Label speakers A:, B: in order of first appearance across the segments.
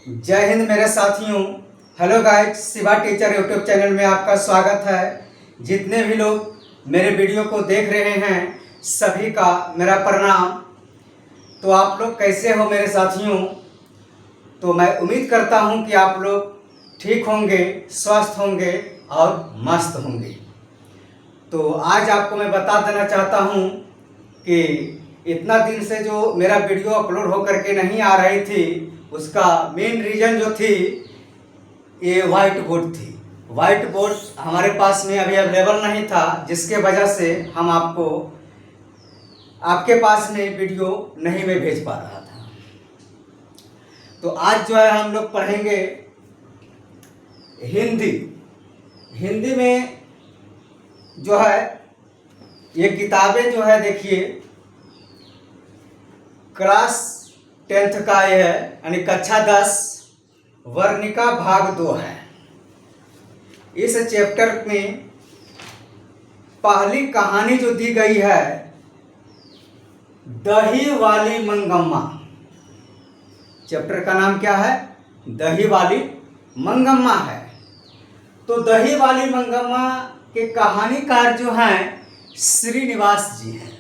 A: जय हिंद मेरे साथियों। Hello guys, Shiva teacher YouTube channel में आपका स्वागत है। जितने भी लोग मेरे वीडियो को देख रहे हैं सभी का मेरा प्रणाम। तो आप लोग कैसे हो मेरे साथियों? तो मैं उम्मीद करता हूं कि आप लोग ठीक होंगे, स्वस्थ होंगे और मस्त होंगे। तो आज आपको मैं बता देना चाहता हूं कि इतना दिन से जो मेरा वीडियो अपलोड हो करके नहीं आ रही थी, उसका मेन रीज़न जो थी ये वाइट बोर्ड थी। वाइट बोर्ड हमारे पास में अभी अवेलेबल नहीं था, जिसके वजह से हम आपके पास में वीडियो नहीं मैं भेज पा रहा था। तो आज जो है हम लोग पढ़ेंगे हिंदी। हिंदी में जो है ये किताबें जो है देखिए, क्लास 10th का ये है, यानी कक्षा 10 वर्णिका भाग 2 है। इस चैप्टर में पहली कहानी जो दी गई है दही वाली मंगम्मा। चैप्टर का नाम क्या है? दही वाली मंगम्मा है। तो दही वाली मंगम्मा के कहानीकार जो हैं श्रीनिवास जी हैं।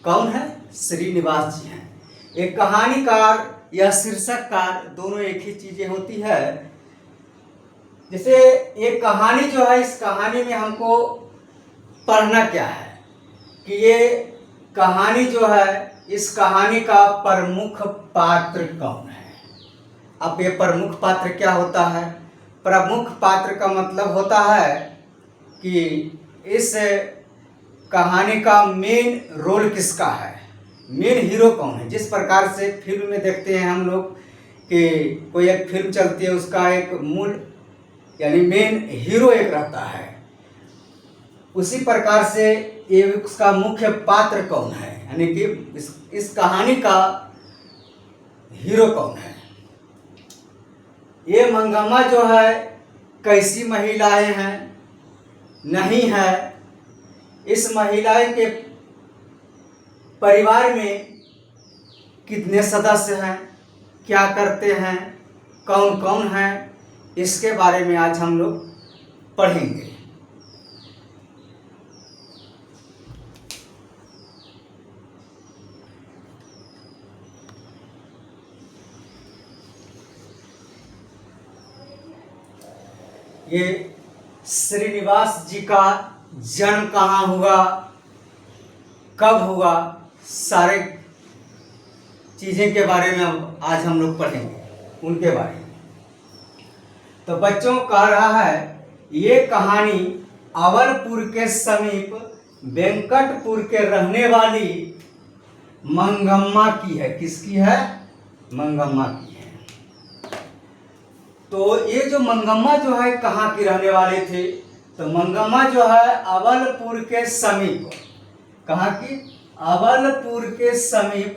A: कौन है? श्रीनिवास जी हैं। एक कहानीकार या शीर्षककार दोनों एक ही चीजें होती है। जैसे एक कहानी जो है, इस कहानी में हमको पढ़ना क्या है कि ये कहानी जो है, इस कहानी का प्रमुख पात्र कौन है। अब ये प्रमुख पात्र क्या होता है? प्रमुख पात्र का मतलब होता है कि इस कहानी का मेन रोल किसका है, मेन हीरो कौन है। जिस प्रकार से फिल्म में देखते हैं हम लोग कि कोई एक फिल्म चलती है, उसका एक मूल यानी मेन हीरो एक रहता है, उसी प्रकार से ये उसका मुख्य पात्र कौन है, यानी कि इस कहानी का हीरो कौन है। ये मंगम्मा जो है कैसी महिलाएं हैं, नहीं है, इस महिलाएं के परिवार में कितने सदस्य हैं, क्या करते हैं, कौन कौन हैं, इसके बारे में आज हम लोग पढ़ेंगे। ये श्रीनिवास जी का जन्म कहाँ हुआ, कब हुआ, सारे चीज़ें के बारे में आज हम लोग पढ़ेंगे, उनके बारे में। तो बच्चों कह रहा है ये कहानी अवलपुर के समीप वेंकटपुर के रहने वाली मंगम्मा की है। किसकी है? मंगम्मा की है। तो ये जो मंगम्मा जो है कहाँ की रहने वाले थे? तो मंगम्मा जो है अवलपुर के समीप, कहाँ की? अवलपुर के समीप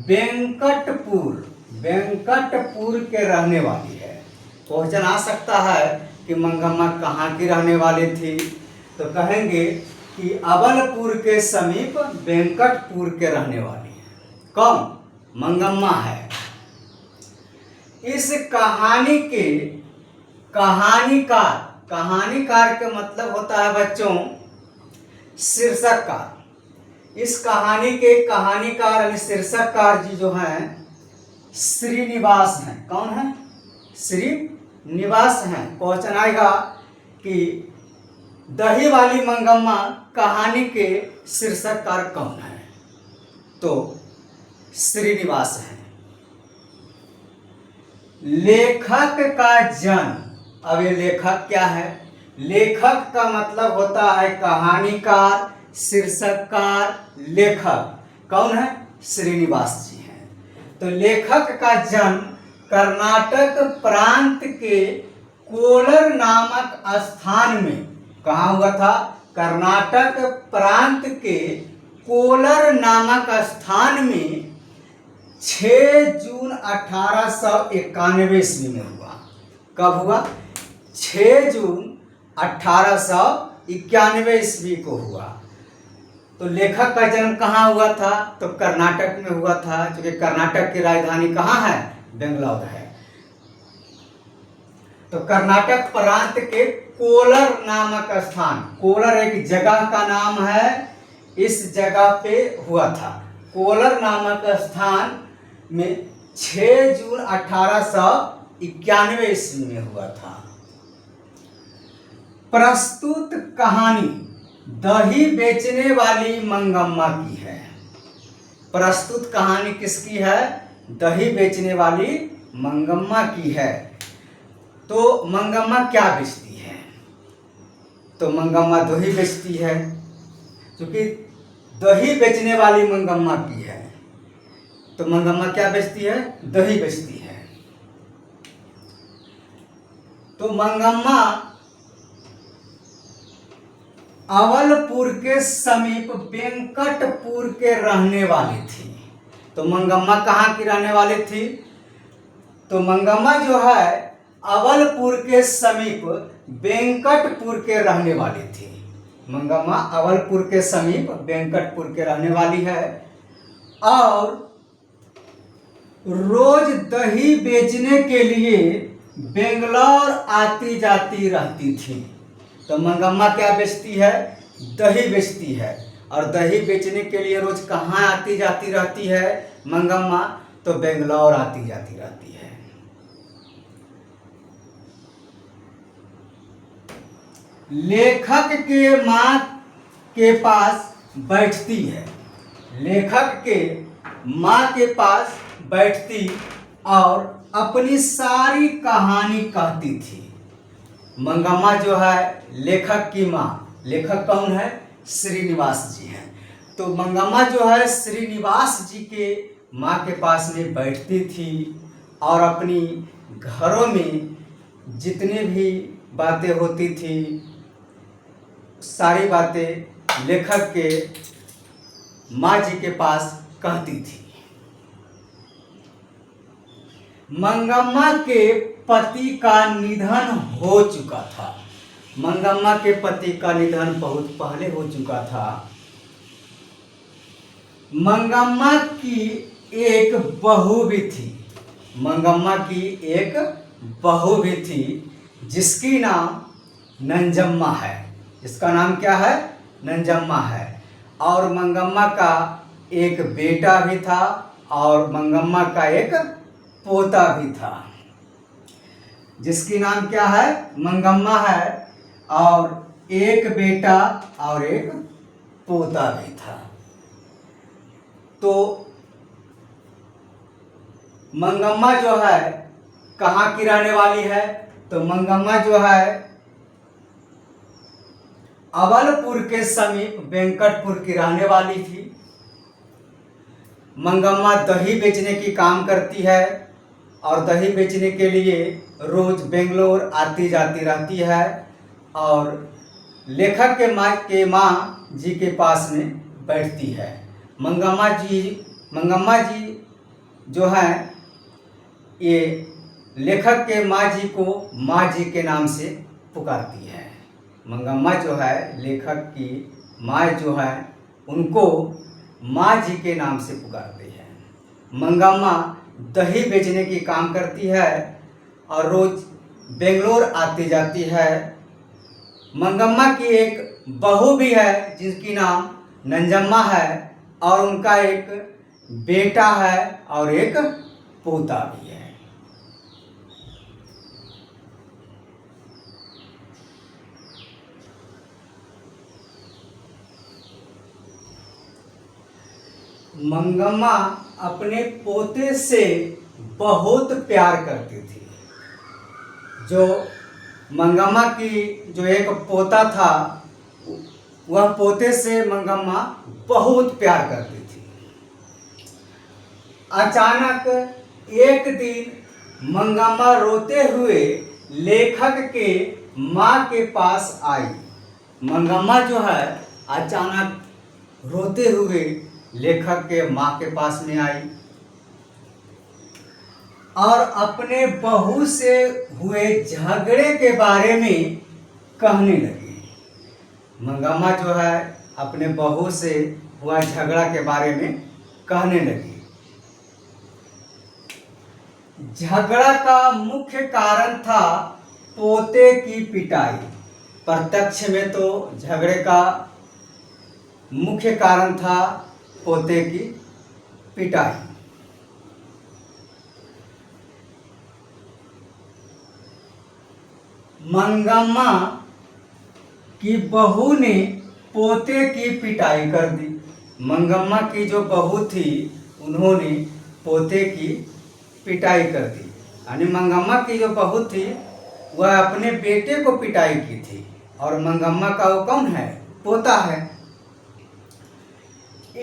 A: वेंकटपुर के रहने वाली है। क्वेश्चन आ सकता है कि मंगम्मा कहाँ की रहने वाली थी, तो कहेंगे कि अवलपुर के समीप वेंकटपुर के रहने वाली है। कौन? मंगम्मा है। इस कहानी के कहानीकार के मतलब होता है बच्चों शीर्षककार। इस कहानी के कहानीकार यानी शीर्षककार जी जो हैं श्रीनिवास हैं। कौन है? श्रीनिवास हैं। क्वेश्चन आएगा कि दही वाली मंगम्मा कहानी के शीर्षककार कौन है, तो श्रीनिवास हैं। लेखक का जन्म। अब ये लेखक क्या है? लेखक का मतलब होता है कहानीकार, शीर्षककार, लेखक। कौन है? श्रीनिवास जी हैं। तो लेखक का जन्म कर्नाटक प्रांत के कोलार नामक स्थान में, कहाँ हुआ था? कर्नाटक प्रांत के कोलार नामक स्थान में 6 जून 1891 ईस्वी में हुआ। कब हुआ? 6 जून 1891 ईस्वी को हुआ। तो लेखक का जन्म कहाँ हुआ था? तो कर्नाटक में हुआ था, क्योंकि कर्नाटक की राजधानी कहाँ है? बेंगलौर है। तो कर्नाटक प्रांत के कोलार नामक स्थान, कोलार एक जगह का नाम है, इस जगह पे हुआ था। कोलार नामक स्थान में 6 जून 1891 ईस्वी में हुआ था। प्रस्तुत कहानी दही बेचने वाली मंगम्मा की है। प्रस्तुत कहानी किसकी है? दही बेचने वाली मंगम्मा की है। तो मंगम्मा क्या बेचती है? तो मंगम्मा दही बेचती है, क्योंकि दही बेचने वाली मंगम्मा की है। तो मंगम्मा क्या बेचती है? दही बेचती है। तो मंगम्मा अवलपुर के समीप वेंकटपुर के रहने वाली थी। तो मंगम्मा कहाँ की रहने वाली थी? तो मंगम्मा जो है अवलपुर के समीप वेंकटपुर के रहने वाली थी। मंगम्मा अवलपुर के समीप वेंकटपुर के रहने वाली है और रोज दही बेचने के लिए बेंगलोर आती जाती रहती थी। तो मंगम्मा क्या बेचती है? दही बेचती है। और दही बेचने के लिए रोज कहाँ आती जाती रहती है मंगम्मा? तो बेंगलोर आती जाती रहती है। लेखक के माँ के पास बैठती है। लेखक के माँ के पास बैठती और अपनी सारी कहानी कहती थी। मंगम्मा जो है लेखक की माँ, लेखक कौन है? श्रीनिवास जी हैं। तो मंगम्मा जो है श्रीनिवास जी के माँ के पास में बैठती थी और अपनी घरों में जितनी भी बातें होती थी सारी बातें लेखक के माँ जी के पास कहती थी। मंगम्मा के पति का निधन हो चुका था। मंगम्मा के पति का निधन बहुत पहले हो चुका था। मंगम्मा की एक बहू भी थी। मंगम्मा की एक बहू भी थी जिसकी नाम नंजम्मा है। इसका नाम क्या है? नंजम्मा है। और मंगम्मा का एक बेटा भी था और मंगम्मा का एक पोता भी था जिसकी नाम क्या है? मंगम्मा है और एक बेटा और एक पोता भी था। तो मंगम्मा जो है कहाँ की रहने वाली है? तो मंगम्मा जो है अवलपुर के समीप वेंकटपुर की रहने वाली थी। मंगम्मा दही बेचने की काम करती है और दही बेचने के लिए रोज बेंगलोर आती जाती रहती है और लेखक के माँ जी के पास में बैठती है। मंगम्मा जी जो है ये लेखक के माँ जी को माँ जी के नाम से पुकारती है। मंगम्मा जो है लेखक की माँ जो है उनको माँ जी के नाम से पुकारती है। मंगम्मा दही बेचने की काम करती है और रोज बेंगलोर आती जाती है। मंगम्मा की एक बहू भी है जिसकी नाम नंजम्मा है और उनका एक बेटा है और एक पोता भी है। मंगम्मा अपने पोते से बहुत प्यार करती थी। जो मंगम्मा की जो एक पोता था वह पोते से मंगम्मा बहुत प्यार करती थी। अचानक एक दिन मंगम्मा रोते हुए लेखक के माँ के पास आई। मंगम्मा जो है अचानक रोते हुए लेखक के माँ के पास में आई और अपने बहू से हुए झगड़े के बारे में कहने लगी। मंगम्मा जो है अपने बहू से हुआ झगड़ा के बारे में कहने लगी। झगड़ा का मुख्य कारण था पोते की पिटाई। प्रत्यक्ष में तो झगड़े का मुख्य कारण था पोते की पिटाई। मंगम्मा की बहू ने पोते की पिटाई कर दी। मंगम्मा की जो बहू थी उन्होंने पोते की पिटाई कर दी। यानी मंगम्मा की जो बहू थी वह अपने बेटे को पिटाई की थी और मंगम्मा का वो कौन है? पोता है।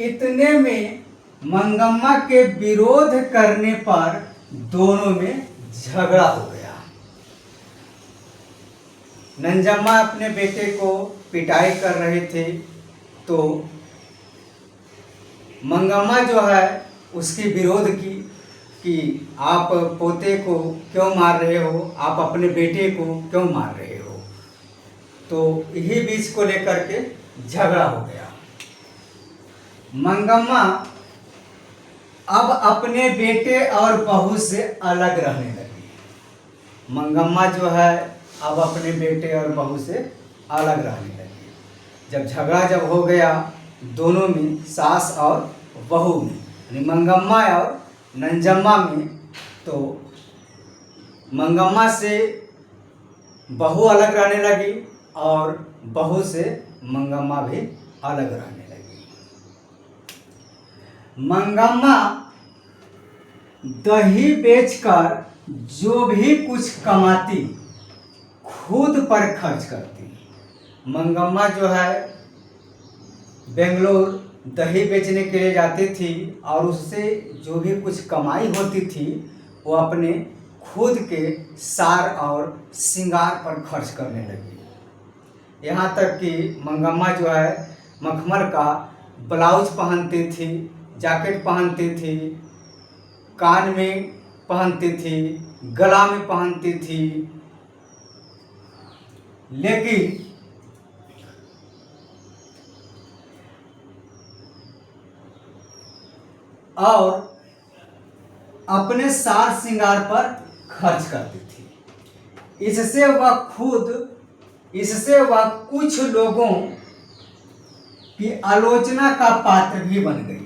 A: इतने में मंगम्मा के विरोध करने पर दोनों में झगड़ा हो गया। नंजम्मा अपने बेटे को पिटाई कर रहे थे तो मंगम्मा जो है उसकी विरोध की कि आप पोते को क्यों मार रहे हो, आप अपने बेटे को क्यों मार रहे हो। तो यही बीच को लेकर के झगड़ा हो गया। मंगम्मा अब अपने बेटे और बहू से अलग रहने लगी। मंगम्मा जो है अब अपने बेटे और बहू से अलग रहने लगी। जब झगड़ा हो गया दोनों में, सास और बहू में, यानी मंगम्मा और नंजम्मा में, तो मंगम्मा से बहू अलग रहने लगी और बहू से मंगम्मा भी अलग रहने लगी। मंगम्मा दही बेचकर जो भी कुछ कमाती खुद पर खर्च करती। मंगम्मा जो है बेंगलोर दही बेचने के लिए जाती थी और उससे जो भी कुछ कमाई होती थी वो अपने खुद के सार और श्रृंगार पर खर्च करने लगी। यहाँ तक कि मंगम्मा जो है मखमल का ब्लाउज पहनती थी, जैकेट पहनती थी, कान में पहनती थी, गला में पहनती थी, लेकिन और अपने सार श्रृंगार पर खर्च करती थी। इससे वह कुछ लोगों की आलोचना का पात्र भी बन गई।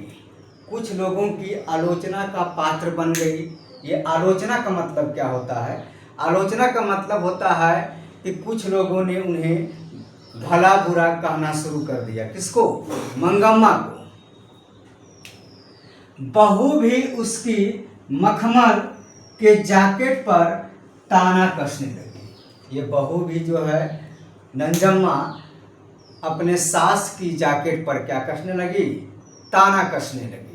A: कुछ लोगों की आलोचना का पात्र बन गई। ये आलोचना का मतलब क्या होता है? आलोचना का मतलब होता है कि कुछ लोगों ने उन्हें भला बुरा कहना शुरू कर दिया। किसको? मंगम्मा को। बहू भी उसकी मखमल के जैकेट पर ताना कसने लगी। ये बहू भी जो है नंजम्मा अपने सास की जैकेट पर क्या कसने लगी? ताना कसने लगी।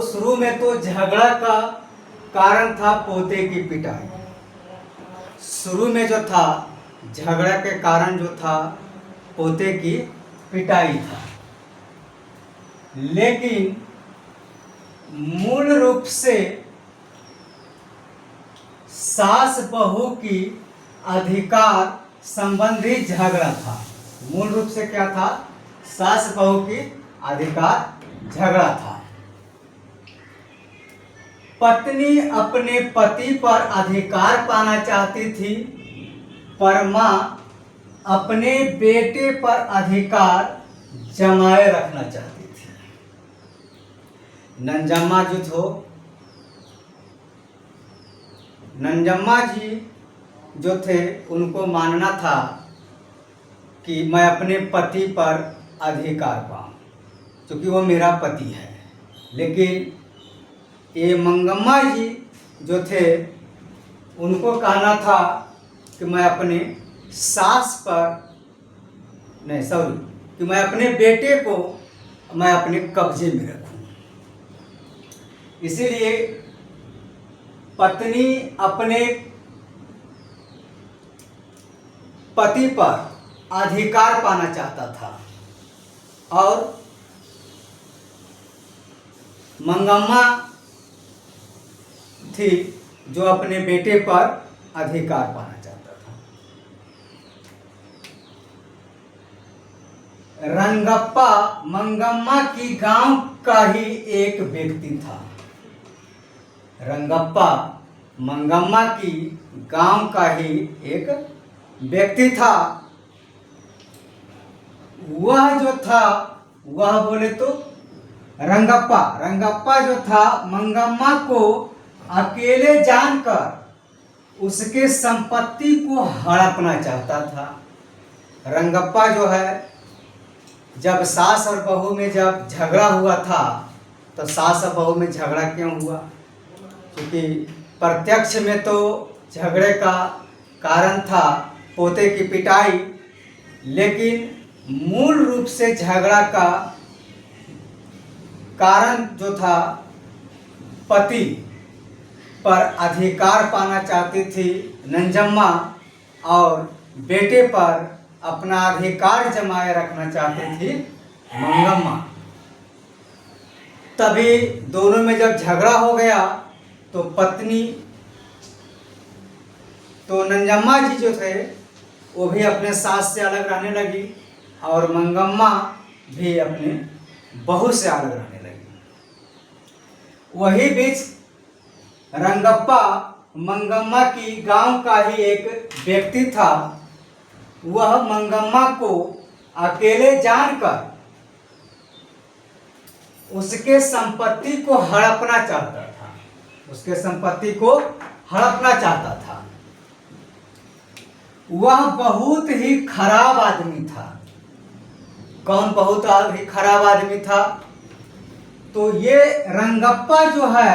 A: शुरू में तो झगड़ा का कारण था पोते की पिटाई। शुरू में जो था झगड़ा के कारण जो था पोते की पिटाई था, लेकिन मूल रूप से सास बहू की अधिकार संबंधी झगड़ा था। मूल रूप से क्या था? सास बहू की अधिकार झगड़ा था। पत्नी अपने पति पर अधिकार पाना चाहती थी, पर मां अपने बेटे पर अधिकार जमाए रखना चाहती थी। नंजम्मा जी जो थे उनको मानना था कि मैं अपने पति पर अधिकार पाऊँ क्योंकि वो मेरा पति है। लेकिन ये मंगम्मा जी जो थे उनको कहना था कि मैं अपने सास पर कि मैं अपने बेटे को मैं अपने कब्जे में रखूं। इसीलिए पत्नी अपने पति पर अधिकार पाना चाहता था और मंगम्मा थी जो अपने बेटे पर अधिकार पाना चाहता था। रंगप्पा मंगम्मा की गांव का ही एक व्यक्ति था। रंगप्पा मंगम्मा की गांव का ही एक व्यक्ति था। वह जो था, वह बोले तो रंगप्पा जो था मंगम्मा को अकेले जानकर उसके संपत्ति को हड़पना चाहता था। रंगप्पा जो है, जब सास और बहू में जब झगड़ा हुआ था, तो सास और बहू में झगड़ा क्यों हुआ? क्योंकि प्रत्यक्ष में तो झगड़े का कारण था पोते की पिटाई, लेकिन मूल रूप से झगड़ा का कारण जो था, पति पर अधिकार पाना चाहती थी नंजम्मा और बेटे पर अपना अधिकार जमाए रखना चाहती थी मंगम्मा। तभी दोनों में जब झगड़ा हो गया तो पत्नी तो नंजम्मा जी जो थे वो भी अपने सास से अलग रहने लगी और मंगम्मा भी अपने बहू से अलग रहने लगी। वही बीच रंगप्पा मंगम्मा की गांव का ही एक व्यक्ति था। वह मंगम्मा को अकेले जानकर उसके संपत्ति को हड़पना चाहता था। उसके संपत्ति को हड़पना चाहता था। वह बहुत ही खराब आदमी था। कौन बहुत ही खराब आदमी था? तो ये रंगप्पा जो है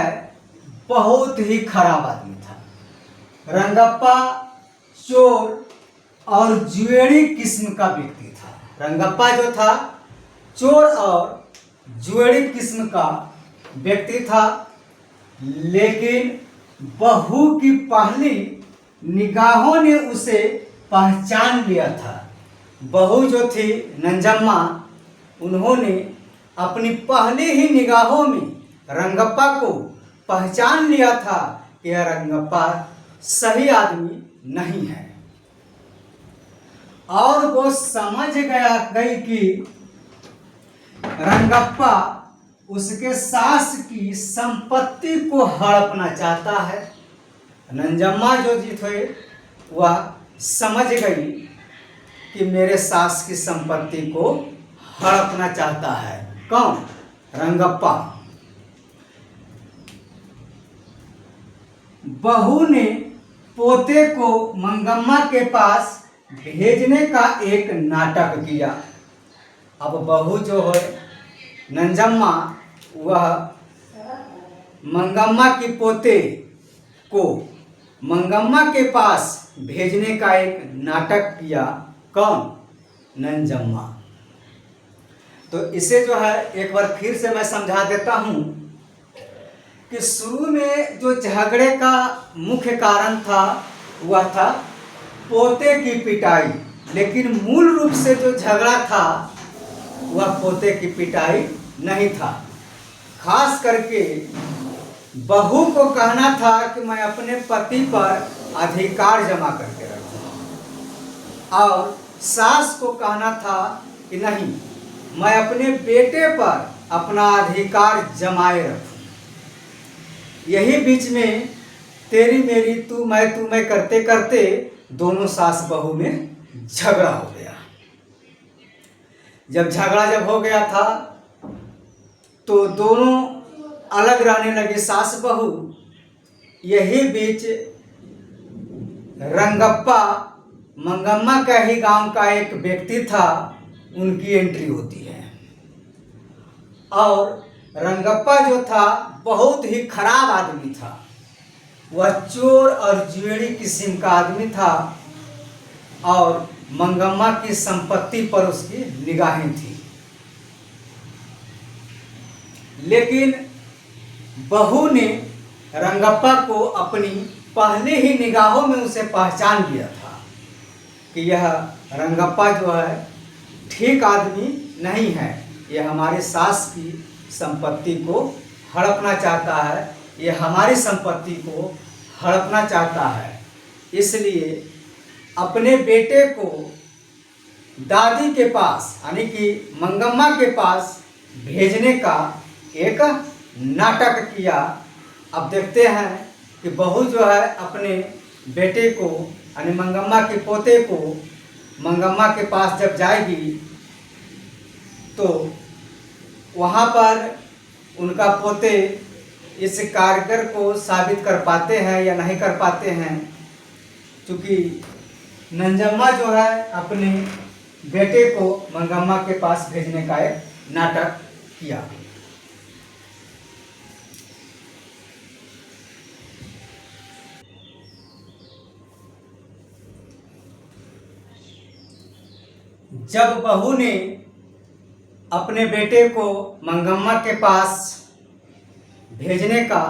A: बहुत ही खराब आदमी था। रंगप्पा चोर और जुएड़ी किस्म का व्यक्ति था। रंगप्पा जो था चोर और जुएड़ी किस्म का व्यक्ति था, लेकिन बहू की पहली निगाहों ने उसे पहचान लिया था। बहू जो थी नंजम्मा, उन्होंने अपनी पहली ही निगाहों में रंगप्पा को पहचान लिया था कि यह रंगप्पा सही आदमी नहीं है, और वो समझ गई कि रंगप्पा उसके सास की संपत्ति को हड़पना चाहता है। नंजम्मा जो जी थे वह समझ गई कि मेरे सास की संपत्ति को हड़पना चाहता है। कौन? रंगप्पा। बहू ने पोते को मंगम्मा के पास भेजने का एक नाटक किया। अब बहू जो है नंजम्मा, वह मंगम्मा की पोते को मंगम्मा के पास भेजने का एक नाटक किया। कौन? नंजम्मा। तो इसे जो है एक बार फिर से मैं समझा देता हूँ कि शुरू में जो झगड़े का मुख्य कारण था वह था पोते की पिटाई, लेकिन मूल रूप से जो झगड़ा था वह पोते की पिटाई नहीं था। खास करके बहू को कहना था कि मैं अपने पति पर अधिकार जमा करके रखूं, और सास को कहना था कि नहीं, मैं अपने बेटे पर अपना अधिकार जमाए रखूं। यही बीच में तेरी मेरी तू मैं करते करते दोनों सास बहू में झगड़ा हो गया। जब हो गया था तो दोनों अलग रहने लगे, सास बहू। यही बीच रंगप्पा मंगम्मा का ही गांव का एक व्यक्ति था, उनकी एंट्री होती है। और रंगप्पा जो था बहुत ही खराब आदमी था। वह चोर और जुएड़ी किस्म का आदमी था और मंगम्मा की संपत्ति पर उसकी निगाहें थी। लेकिन बहू ने रंगप्पा को अपनी पहले ही निगाहों में उसे पहचान लिया था कि यह रंगप्पा जो है ठीक आदमी नहीं है, यह हमारे सास की संपत्ति को हड़पना चाहता है, ये हमारी संपत्ति को हड़पना चाहता है। इसलिए अपने बेटे को दादी के पास यानी कि मंगम्मा के पास भेजने का एक नाटक किया। अब देखते हैं कि बहू जो है अपने बेटे को यानी मंगम्मा के पोते को मंगम्मा के पास जब जाएगी तो वहाँ पर उनका पोते इस कारगर को साबित कर पाते हैं या नहीं कर पाते हैं, क्योंकि नंजम्मा जो है अपने बेटे को मंगम्मा के पास भेजने का एक नाटक किया। जब बहू ने अपने बेटे को मंगम्मा के पास भेजने का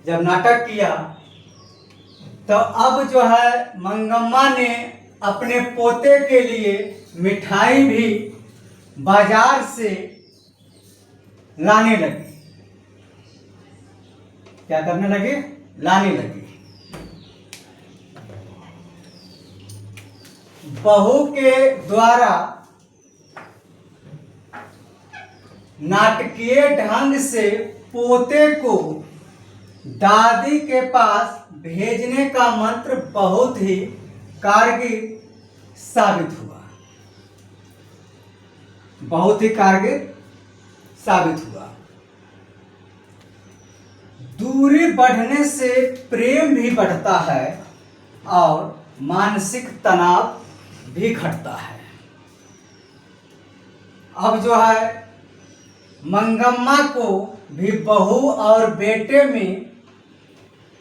A: जब नाटक किया तो अब जो है मंगम्मा ने अपने पोते के लिए मिठाई भी बाजार से लाने लगी। क्या करने लगी? लाने लगी। बहू के द्वारा नाटकीय ढंग से पोते को दादी के पास भेजने का मंत्र बहुत ही कारगर साबित हुआ। बहुत ही कारगर साबित हुआ। दूरी बढ़ने से प्रेम भी बढ़ता है और मानसिक तनाव भी घटता है। अब जो है मंगम्मा को भी बहू और बेटे में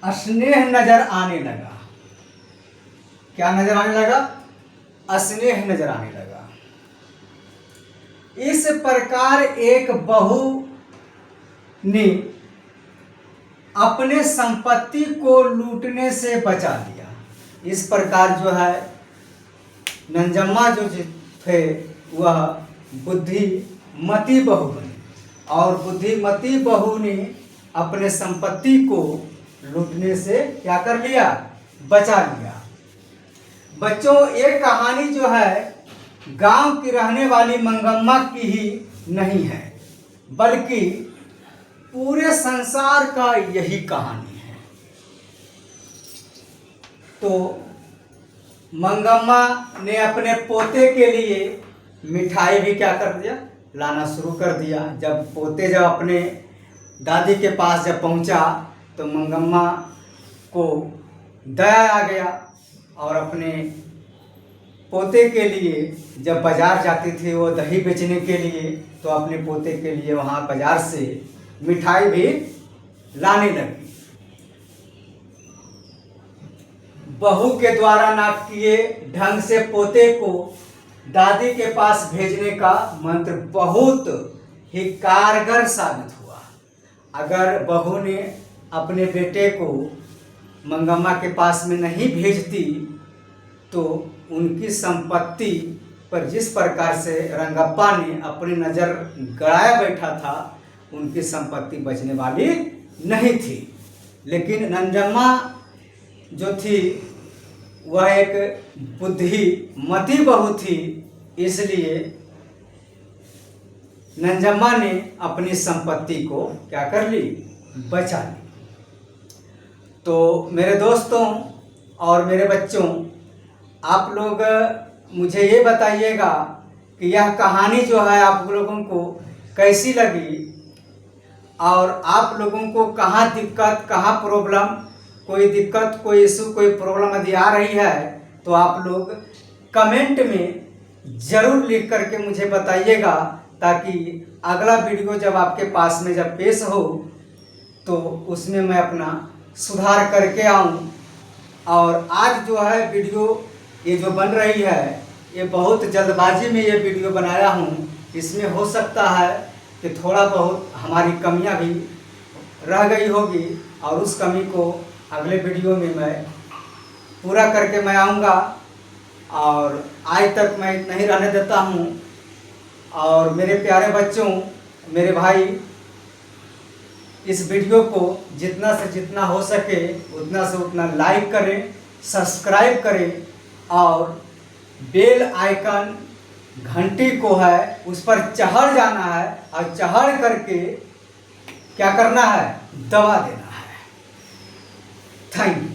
A: स्नेह नजर आने लगा। क्या नजर आने लगा? स्नेह नजर आने लगा। इस प्रकार एक बहू ने अपने संपत्ति को लूटने से बचा लिया। इस प्रकार जो है नंजम्मा जो थे वह बुद्धिमती बहू बनी और बुद्धिमती बहू ने अपने संपत्ति को लूटने से क्या कर लिया? बचा लिया। बच्चों, ये कहानी जो है गांव की रहने वाली मंगम्मा की ही नहीं है, बल्कि पूरे संसार का यही कहानी है। तो मंगम्मा ने अपने पोते के लिए मिठाई भी क्या कर दिया? लाना शुरू कर दिया। जब पोते जब अपने दादी के पास जब पहुंचा तो मंगम्मा को दया आ गया और अपने पोते के लिए जब बाजार जाती थी वो दही बेचने के लिए, तो अपने पोते के लिए वहाँ बाजार से मिठाई भी लाने लगी। बहू के द्वारा नाटकीय ढंग से पोते को दादी के पास भेजने का मंत्र बहुत ही कारगर साबित हुआ। अगर बहू ने अपने बेटे को मंगम्मा के पास में नहीं भेजती तो उनकी संपत्ति पर जिस प्रकार से रंगप्पा ने अपनी नज़र गड़ाया बैठा था, उनकी संपत्ति बचने वाली नहीं थी। लेकिन नंजम्मा जो थी वह एक बुद्धिमती बहू थी, इसलिए नंजम्मा ने अपनी संपत्ति को क्या कर ली? बचा ली। तो मेरे दोस्तों और मेरे बच्चों, आप लोग मुझे ये बताइएगा कि यह कहानी जो है आप लोगों को कैसी लगी और आप लोगों को कहाँ दिक्कत, कहाँ प्रॉब्लम, कोई दिक्कत, कोई इशू, कोई प्रॉब्लम यदि आ रही है तो आप लोग कमेंट में ज़रूर लिख करके मुझे बताइएगा, ताकि अगला वीडियो जब आपके पास में जब पेश हो तो उसमें मैं अपना सुधार करके आऊँ। और आज जो है वीडियो ये जो बन रही है ये बहुत जल्दबाजी में ये वीडियो बनाया हूँ। इसमें हो सकता है कि थोड़ा बहुत हमारी कमियाँ भी रह गई होगी और उस कमी को अगले वीडियो में मैं पूरा करके मैं आऊँगा। और आज तक मैं इतना ही रहने देता हूँ। और मेरे प्यारे बच्चों, मेरे भाई, इस वीडियो को जितना से जितना हो सके उतना से उतना लाइक करें, सब्सक्राइब करें और बेल आइकन घंटी को है उस पर चढ़ जाना है और चढ़ करके क्या करना है, दबा देना है। Thank you.